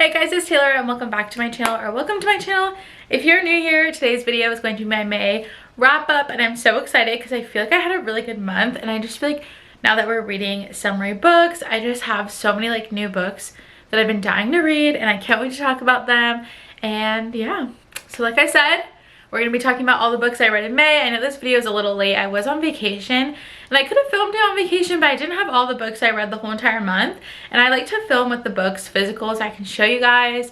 Hey guys, it's Taylor and welcome back to my channel, or welcome to my channel. If you're new here, today's video is going to be my May wrap up, and I'm so excited because I feel like I had a really good month, and I just feel like now that we're reading summary books, I just have so many like new books that I've been dying to read, and I can't wait to talk about them. And yeah, so like I said, we're going to be talking about all the books I read in May. I know this video is a little late. I was on vacation and I could have filmed it on vacation, but I didn't have all the books I read the whole entire month. And I like to film with the books physical so I can show you guys.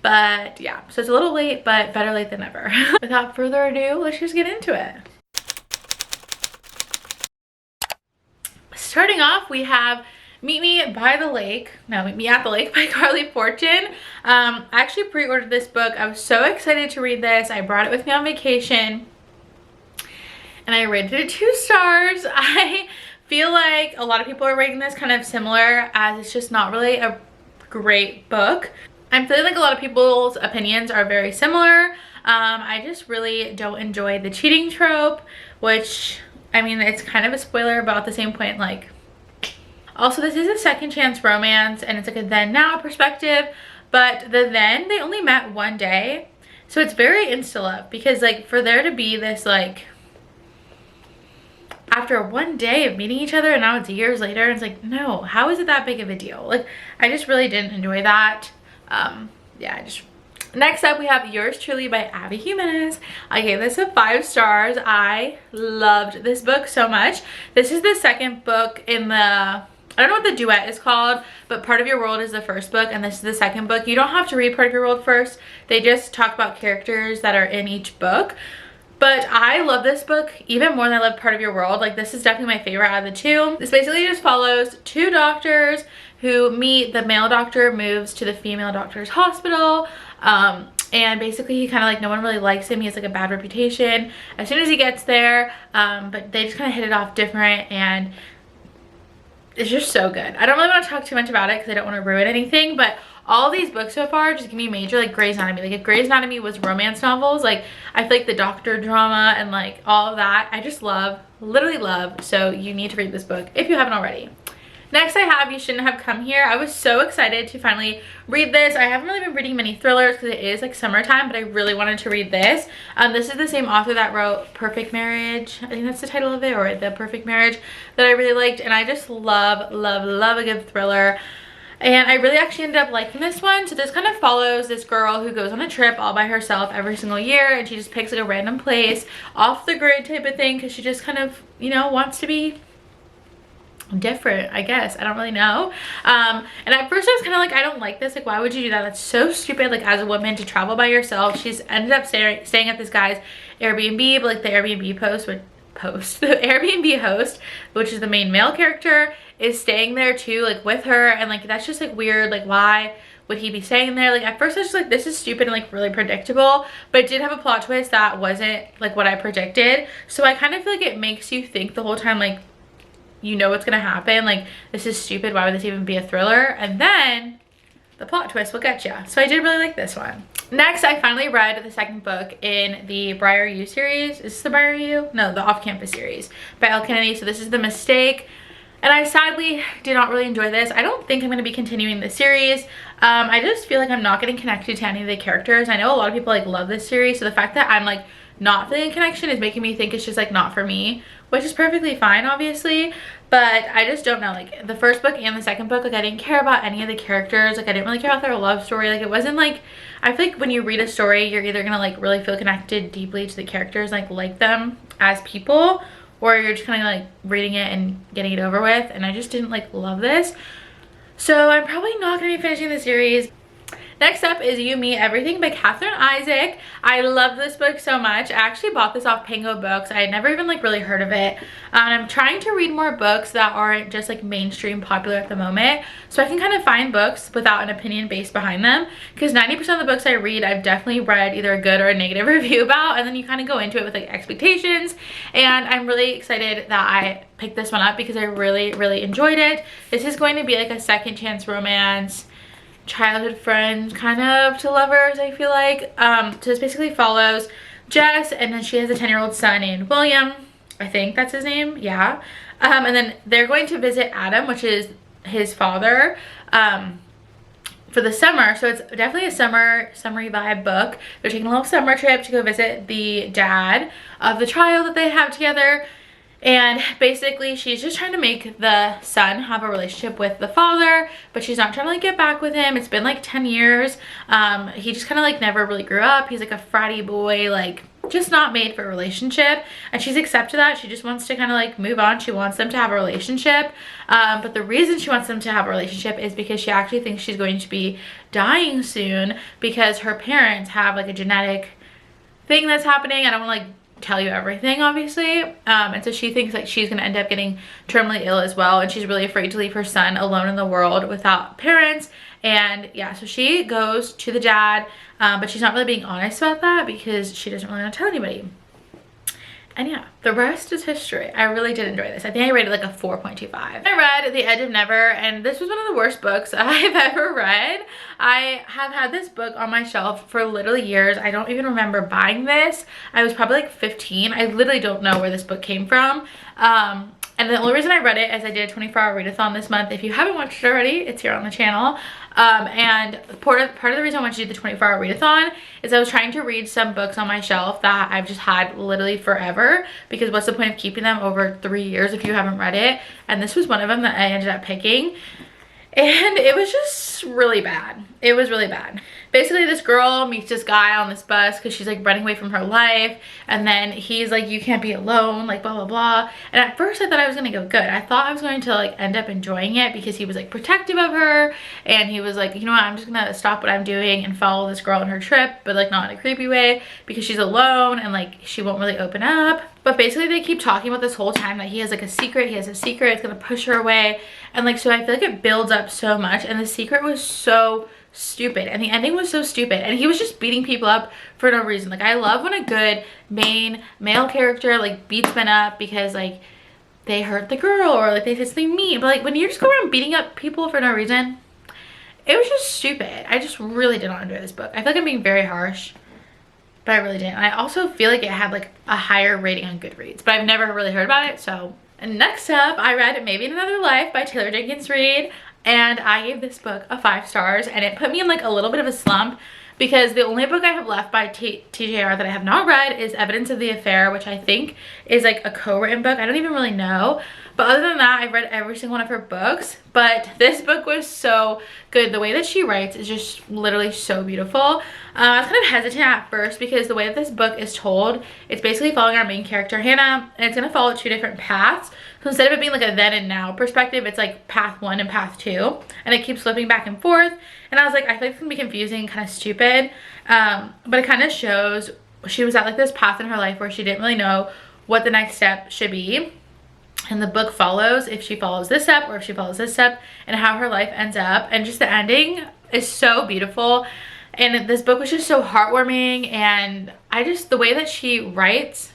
But yeah, so it's a little late, but better late than never. Without further ado, let's just get into it. Starting off, we have Meet Me at the Lake by Carly Fortune. I actually pre-ordered this book. I was so excited to read this. I brought it with me on vacation and I rated it 2 stars. I feel like a lot of people are rating this kind of similar, as it's just not really a great book. I'm feeling like a lot of people's opinions are very similar. I just really don't enjoy the cheating trope, which, I mean, it's kind of a spoiler, but at the same point, like, also, this is a second chance romance, and it's like a then now perspective, but the then, they only met one day. So it's very insta love, because like for there to be this like, after one day of meeting each other and now it's years later, it's like, no, how is it that big of a deal? Like, I just really didn't enjoy that. Next up, we have Yours Truly by Abby Jimenez. I gave this a 5 stars. I loved this book so much. This is the second book in the, I don't know what the duet is called, but Part of Your World is the first book and this is the second book. You don't have to read Part of Your World first. They just talk about characters that are in each book. But I love this book even more than I love Part of Your World. Like, this is definitely my favorite out of the two. This basically just follows 2 doctors who meet. The male doctor moves to the female doctor's hospital. And basically he kind of like, no one really likes him. He has like a bad reputation as soon as he gets there. But they just kind of hit it off different, and it's just so good. I don't really want to talk too much about it because I don't want to ruin anything, but all these books so far just give me major like Grey's Anatomy. Like, if Grey's Anatomy was romance novels, like I feel like the doctor drama and like all of that, I just love, literally love. So you need to read this book if you haven't already. Next I have You Shouldn't Have Come Here. I was so excited to finally read this. I haven't really been reading many thrillers because it is like summertime, but I really wanted to read this. This is the same author that wrote Perfect Marriage. I think that's the title of it, or The Perfect Marriage, that I really liked. And I just love, love, love a good thriller. And I really actually ended up liking this one. So this kind of follows this girl who goes on a trip all by herself every single year, and she just picks like a random place off the grid type of thing because she just kind of, you know, wants to be different, I guess. I don't really know. And at first I was kind of like, I don't like this. Like, why would you do that? That's so stupid, like, as a woman to travel by yourself. She's ended up staying at this guy's Airbnb, but like the Airbnb the Airbnb host, which is the main male character, is staying there too, like with her, and like that's just like weird. Like, why would he be staying there? Like, at first I was just like, this is stupid and like really predictable, but it did have a plot twist that wasn't like what I predicted. So I kind of feel like it makes you think the whole time, like, you know what's gonna happen, like, this is stupid, why would this even be a thriller? And then the plot twist will get you. So I did really like this one. Next, I finally read the second book in the Briar U series. Is this the Briar U? No, the Off Campus series by Elle Kennedy. So this is The Mistake, and I sadly did not really enjoy this. I don't think I'm going to be continuing the series. I just feel like I'm not getting connected to any of the characters. I know a lot of people like love this series, so the fact that I'm like not feeling a connection is making me think it's just like not for me, which is perfectly fine, obviously. But I just don't know, like the first book and the second book, like I didn't care about any of the characters. Like, I didn't really care about their love story. Like, it wasn't like, I feel like when you read a story, you're either gonna like really feel connected deeply to the characters, like them as people, or you're just kind of like reading it and getting it over with. And I just didn't like love this, so I'm probably not gonna be finishing the series. Next up is You, Me, Everything by Catherine Isaac. I love this book so much. I actually bought this off Pango Books. I had never even like really heard of it. I'm trying to read more books that aren't just like mainstream popular at the moment, so I can kind of find books without an opinion based behind them, because 90% of the books I read, I've definitely read either a good or a negative review about, and then you kind of go into it with like expectations. And I'm really excited that I picked this one up because I really, really enjoyed it. This is going to be like a second chance romance, childhood friend kind of to lovers, I feel like. So this basically follows Jess, and then she has a 10-year-old son named William. I think that's his name, yeah. And then they're going to visit Adam, which is his father, for the summer. So it's definitely a summery vibe book. They're taking a little summer trip to go visit the dad of the child that they have together. And basically she's just trying to make the son have a relationship with the father, but she's not trying to like get back with him. It's been like 10 years. He just kind of like never really grew up. He's like a fratty boy, like just not made for a relationship, and she's accepted that. She just wants to kind of like move on. She wants them to have a relationship, but the reason she wants them to have a relationship is because she actually thinks she's going to be dying soon, because her parents have like a genetic thing that's happening. I don't want to like tell you everything, obviously, and so she thinks like she's gonna end up getting terminally ill as well, and she's really afraid to leave her son alone in the world without parents. And yeah, so she goes to the dad, but she's not really being honest about that because she doesn't really want to tell anybody. And yeah, the rest is history. I really did enjoy this. I think I rated like a 4.25. I read The Edge of Never, and this was one of the worst books I've ever read. I have had this book on my shelf for literally years. I don't even remember buying this. I was probably like 15. I literally don't know where this book came from. And the only reason I read it is I did a 24-hour readathon this month. If you haven't watched it already, it's here on the channel. And part of the reason I wanted to do the 24-hour readathon is I was trying to read some books on my shelf that I've just had literally forever, because what's the point of keeping them over 3 years if you haven't read it? And this was one of them that I ended up picking. And it was just really bad. It was really bad. Basically, this girl meets this guy on this bus because she's like running away from her life, and then he's like, you can't be alone, like blah blah blah. And at first I thought I was gonna go good. I thought I was going to like end up enjoying it because he was like protective of her, and he was like, you know what, I'm just gonna stop what I'm doing and follow this girl on her trip, but like not in a creepy way, because she's alone and like she won't really open up. But basically they keep talking about this whole time that he has like a secret, it's gonna push her away. And like, so I feel like it builds up so much, and the secret was so stupid, and the ending was so stupid, and he was just beating people up for no reason. Like, I love when a good main male character like beats men up because like they hurt the girl or like they did something mean, but like when you just go around beating up people for no reason, it was just stupid. I just really did not enjoy this book. I feel like I'm being very harsh, but I really didn't. And I also feel like it had like a higher rating on Goodreads, but I've never really heard about it. So, and next up, I read Maybe in Another Life by Taylor Jenkins Reid, and I gave this book a 5 stars, and it put me in like a little bit of a slump because the only book I have left by TJR that I have not read is Evidence of the Affair, which I think is like a co-written book. I don't even really know. But other than that, I've read every single one of her books. But this book was so good. The way that she writes is just literally so beautiful. I was kind of hesitant at first because the way that this book is told, it's basically following our main character, Hannah, and it's going to follow 2 different paths. So instead of it being like a then and now perspective, it's like path 1 and path 2. And it keeps flipping back and forth. And I was like, I feel like it's going to be confusing, kind of stupid. But it kind of shows she was at like this path in her life where she didn't really know what the next step should be. And the book follows if she follows this step or if she follows this step, and how her life ends up. And just the ending is so beautiful. And this book was just so heartwarming, and the way that she writes.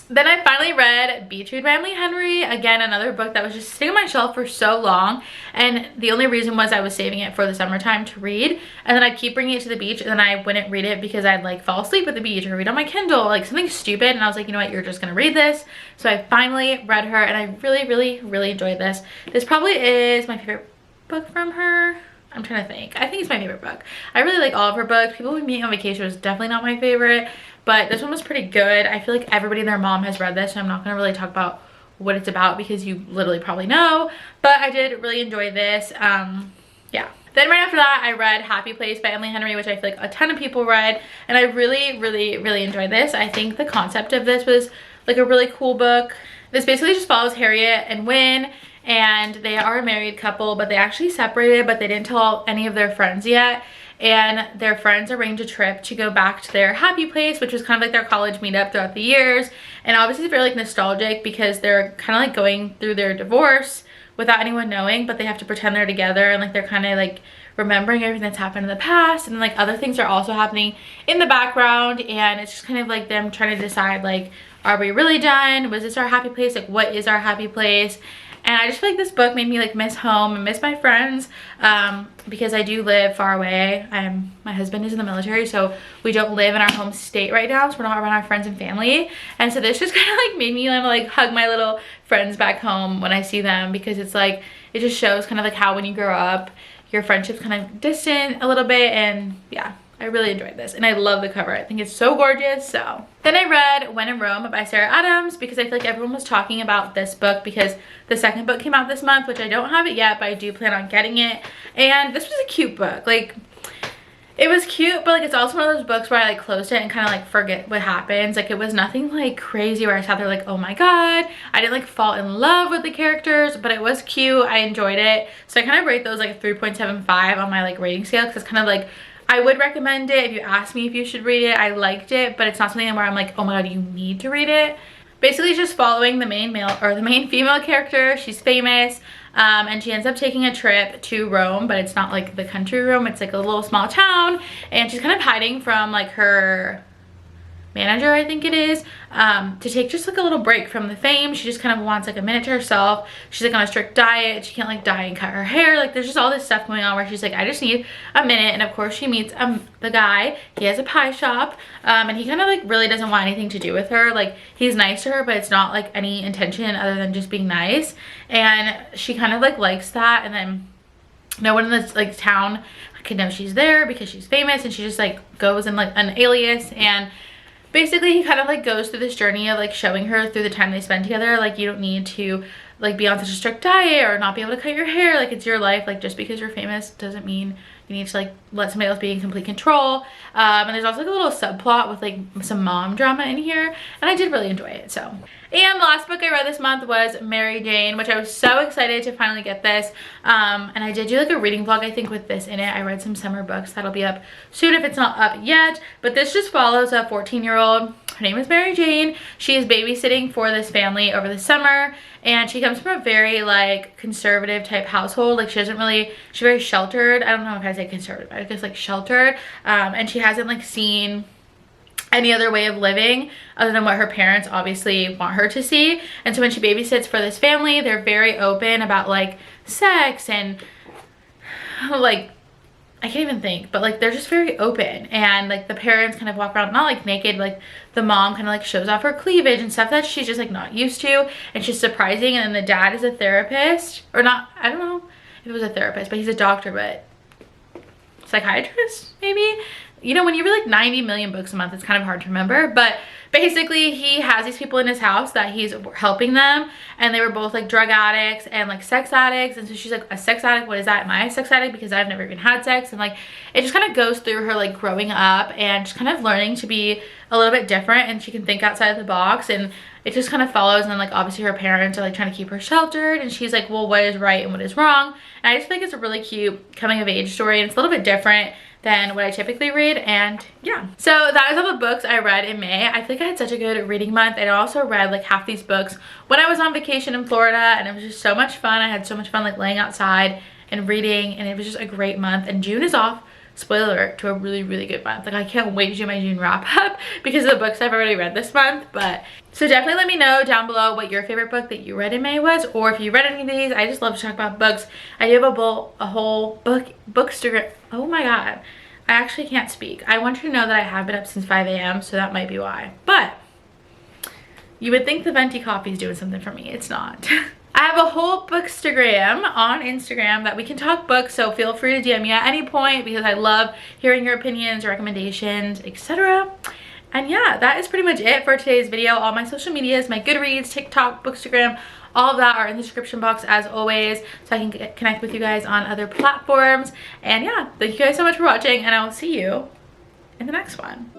Then I finally read Beach Read by Emily Henry. Again, another book that was just sitting on my shelf for so long, and the only reason was I was saving it for the summertime to read, and then I'd keep bringing it to the beach, and then I wouldn't read it because I'd like fall asleep at the beach or read on my Kindle, like something stupid. And I was like, you know what, you're just gonna read this. So I finally read her, and I really enjoyed this. This probably is my favorite book from her. I'm trying to think. I think it's my favorite book. I really like all of her books. People We Meet on Vacation was definitely not my favorite, but this one was pretty good. I feel like everybody and their mom has read this, so I'm not going to really talk about what it's about because you literally probably know, but I did really enjoy this. Yeah. Then right after that, I read Happy Place by Emily Henry, which I feel like a ton of people read, and I really enjoyed this. I think the concept of this was like a really cool book. This basically just follows Harriet and Wynn, and they are a married couple, but they actually separated, but they didn't tell any of their friends yet. And their friends arranged a trip to go back to their happy place, which was kind of like their college meetup throughout the years. And obviously it's very like nostalgic because they're kind of like going through their divorce without anyone knowing, but they have to pretend they're together, and like they're kind of like remembering everything that's happened in the past, and like other things are also happening in the background. And it's just kind of like them trying to decide, like, are we really done? Was this our happy place? Like, what is our happy place? And I just feel like this book made me like miss home and miss my friends, because I do live far away. My husband is in the military, so we don't live in our home state right now, so we're not around our friends and family. And so this just kind of like made me like hug my little friends back home when I see them, because it's like, it just shows kind of like how when you grow up, your friendships kind of distant a little bit. And yeah, I really enjoyed this, and I love the cover. I think it's so gorgeous. So then I read When in Rome by Sarah Adams, because I feel like everyone was talking about this book because the second book came out this month, which I don't have it yet, but I do plan on getting it. And this was a cute book. Like, it was cute, but like it's also one of those books where I like closed it and kind of like forget what happens. Like, it was nothing like crazy where I sat there like, oh my god. I didn't like fall in love with the characters, but it was cute. I enjoyed it. So I kind of rate those like a 3.75 on my like rating scale, because it's kind of like, I would recommend it if you asked me if you should read it. I liked it, but it's not something where I'm like, oh my god, you need to read it. Basically, it's just following the main male or the main female character. She's famous, and she ends up taking a trip to Rome, but it's not like the country Rome. It's like a little small town, and she's kind of hiding from like her manager, I think it is, to take just like a little break from the fame. She just kind of wants like a minute to herself. She's like on a strict diet. She can't like dye and cut her hair. Like, there's just all this stuff going on where she's like, I just need a minute. And of course she meets the guy. He has a pie shop, and he kind of like really doesn't want anything to do with her. Like, he's nice to her, but it's not like any intention other than just being nice. And she kind of like likes that, and then no one in this like town can know she's there because she's famous, and she just like goes in like an alias. And basically, he kind of like goes through this journey of like showing her through the time they spend together, like, you don't need to like be on such a strict diet or not be able to cut your hair. Like, it's your life. Like, just because you're famous doesn't mean you need to like let somebody else be in complete control. And there's also like a little subplot with like some mom drama in here, and I did really enjoy it. So, and the last book I read this month was Mary Jane, which I was so excited to finally get this. And I did do like a reading vlog, I think, with this in it. I read some summer books. That'll be up soon if it's not up yet. But this just follows a 14-year-old. Her name is Mary Jane. She is babysitting for this family over the summer, and she comes from a very like conservative type household. Like, she's very sheltered. I don't know if I say conservative, I guess like sheltered. And she hasn't like seen any other way of living other than what her parents obviously want her to see. And so when she babysits for this family, they're very open about like sex and like, I can't even think, but like they're just very open. And like the parents kind of walk around not like naked, like the mom kind of like shows off her cleavage and stuff that she's just like not used to, and she's surprising. And then the dad is a therapist, or not, I don't know if it was a therapist, but he's a doctor, but psychiatrist maybe. You know, when you read like 90 million books a month, it's kind of hard to remember. But basically, he has these people in his house that he's helping them, and they were both like drug addicts and like sex addicts. And so she's like, a sex addict? What is that? Am I a sex addict? Because I've never even had sex. And like, it just kind of goes through her like growing up and just kind of learning to be a little bit different, and she can think outside of the box. And it just kind of follows. And then like, obviously her parents are like trying to keep her sheltered, and she's like, well, what is right and what is wrong? And I just think it's a really cute coming of age story, and it's a little bit different than what I typically read. And yeah, so that is all the books I read in May. I think I had such a good reading month, and I also read like half these books when I was on vacation in Florida, and it was just so much fun. I had so much fun like laying outside and reading, and it was just a great month. And June is off, spoiler alert, to a really, really good month. Like, I can't wait to do my June wrap up because of the books I've already read this month. But so definitely let me know down below what your favorite book that you read in May was, or if you read any of these. I just love to talk about books. I do have a whole bookstagram. Oh my god, I actually can't speak. I want you to know that I have been up since 5 a.m. so that might be why. But you would think the venti coffee is doing something for me. It's not. I have a whole bookstagram on Instagram that we can talk books, so feel free to DM me at any point because I love hearing your opinions, recommendations, etc. And yeah, that is pretty much it for today's video. All my social medias, my Goodreads, TikTok, Bookstagram, all of that are in the description box as always, so I can connect with you guys on other platforms. And yeah, thank you guys so much for watching, and I will see you in the next one.